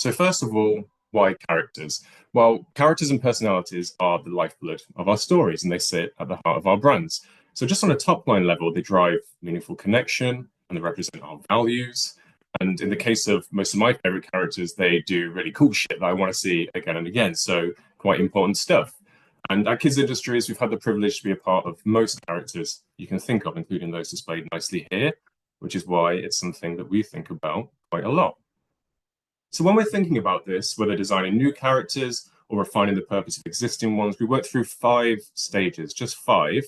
So first of all, why characters? Well, characters and personalities are the lifeblood of our stories, and they sit at the heart of our brands. So just on a top line level, they drive meaningful connection and they represent our values. And in the case of most of my favorite characters, they do really cool shit that I want to see again and again. So quite important stuff. And at Kids Industries, we've had the privilege to be a part of most characters you can think of, including those displayed nicely here, which is why it's something that we think about quite a lot. So when we're thinking about this, whether designing new characters or refining the purpose of existing ones, we work through 5 stages, just 5,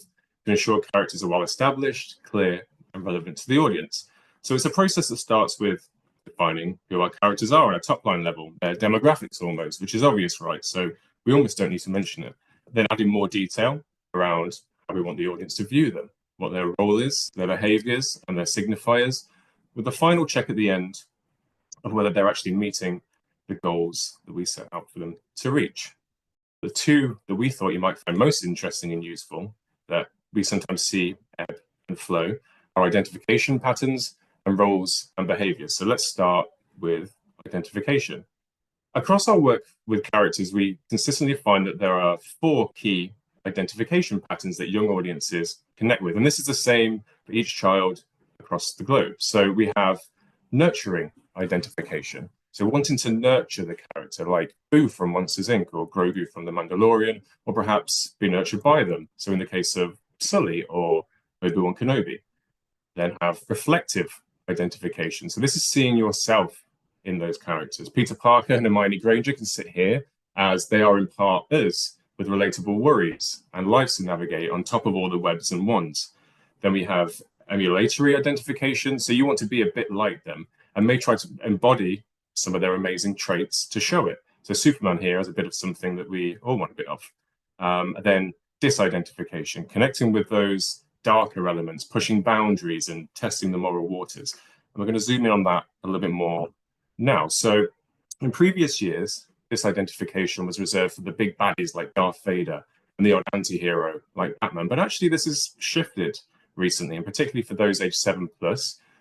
to ensure characters are well established, clear, and relevant to the audience. So it's a process that starts with defining who our characters are at a top line level, their demographics almost, which is obvious, right? So we almost don't need to mention it. Then adding more detail around how we want the audience to view them, what their role is, their behaviors, and their signifiers, with the final check at the end of whether they're actually meeting the goals that we set out for them to reach. The 2 that we thought you might find most interesting and useful that we sometimes see ebb and flow are identification patterns and roles and behaviors. So let's start with identification. Across our work with characters, we consistently find that there are 4 key identification patterns that young audiences connect with. And this is the same for each child across the globe. So we have nurturing identification. So wanting to nurture the character, like Boo from Monsters Inc. or Grogu from The Mandalorian, or perhaps be nurtured by them. So in the case of Sully or Obi-Wan Kenobi. Then have reflective identification. So this is seeing yourself in those characters. Peter Parker and Hermione Granger can sit here as they are in part us, with relatable worries and lives to navigate on top of all the webs and wands. Then we have emulatory identification. So you want to be a bit like them and may try to embody some of their amazing traits to show it. So Superman here has a bit of something that we all want a bit of. Then disidentification, connecting with those darker elements, pushing boundaries and testing the moral waters. And we're going to zoom in on that a little bit more now. So in previous years, this identification was reserved for the big baddies like Darth Vader and the odd anti-hero like Batman. But actually this has shifted recently, and particularly for those aged 7+,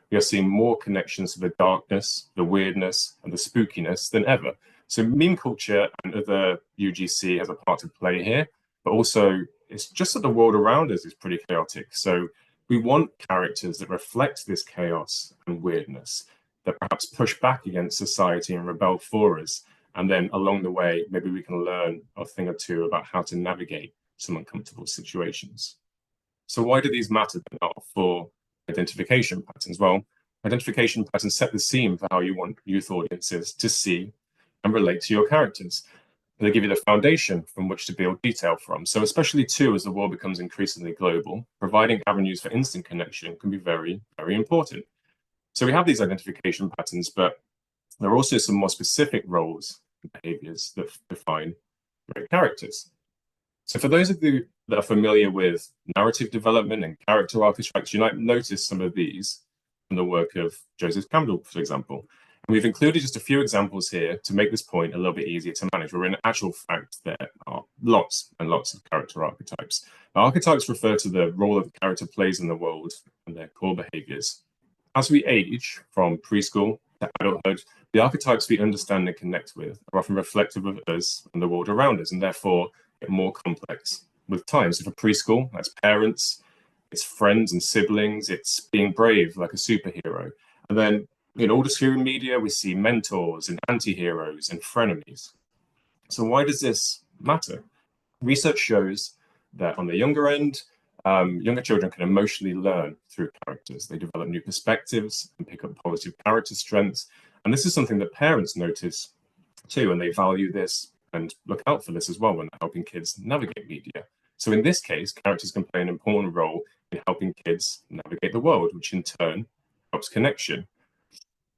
we are seeing more connections to the darkness, the weirdness, and the spookiness than ever. So meme culture and other UGC has a part to play here, but also it's just that the world around us is pretty chaotic. So we want characters that reflect this chaos and weirdness, that perhaps push back against society and rebel for us. And then along the way, maybe we can learn a thing or two about how to navigate some uncomfortable situations. So why do these matter for identification patterns? Well, identification patterns set the scene for how you want youth audiences to see and relate to your characters. They give you the foundation from which to build detail from. So especially too, as the world becomes increasingly global, providing avenues for instant connection can be very, very important. So we have these identification patterns, but there are also some more specific roles and behaviors that define great characters. So for those of you that are familiar with narrative development and character archetypes, you might notice some of these from the work of Joseph Campbell, for example. And we've included just a few examples here to make this point a little bit easier to manage, where in actual fact there are lots and lots of character archetypes. Now, archetypes refer to the role the character plays in the world and their core behaviors. As we age from preschool to adulthood, the archetypes we understand and connect with are often reflective of us and the world around us, and therefore get more complex with time. So for preschool, that's parents, it's friends and siblings, it's being brave like a superhero. And then in older screen media, we see mentors and anti-heroes and frenemies. So why does this matter? Research shows that on the younger end, younger children can emotionally learn through characters. They develop new perspectives and pick up positive character strengths. And this is something that parents notice too, and they value this and look out for this as well when they're helping kids navigate media. So in this case, characters can play an important role in helping kids navigate the world, which in turn helps connection.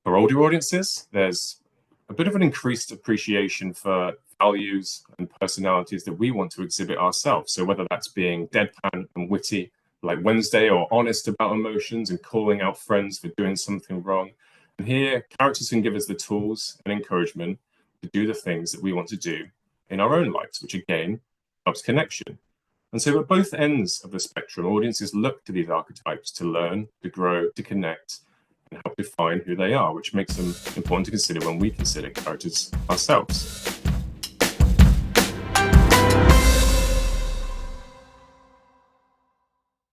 For older audiences, there's a bit of an increased appreciation for values and personalities that we want to exhibit ourselves. So whether that's being deadpan and witty like Wednesday, or honest about emotions and calling out friends for doing something wrong. And here, characters can give us the tools and encouragement to do the things that we want to do in our own lives, which again helps connection. And so at both ends of the spectrum, audiences look to these archetypes to learn, to grow, to connect, and help define who they are, which makes them important to consider when we consider characters ourselves.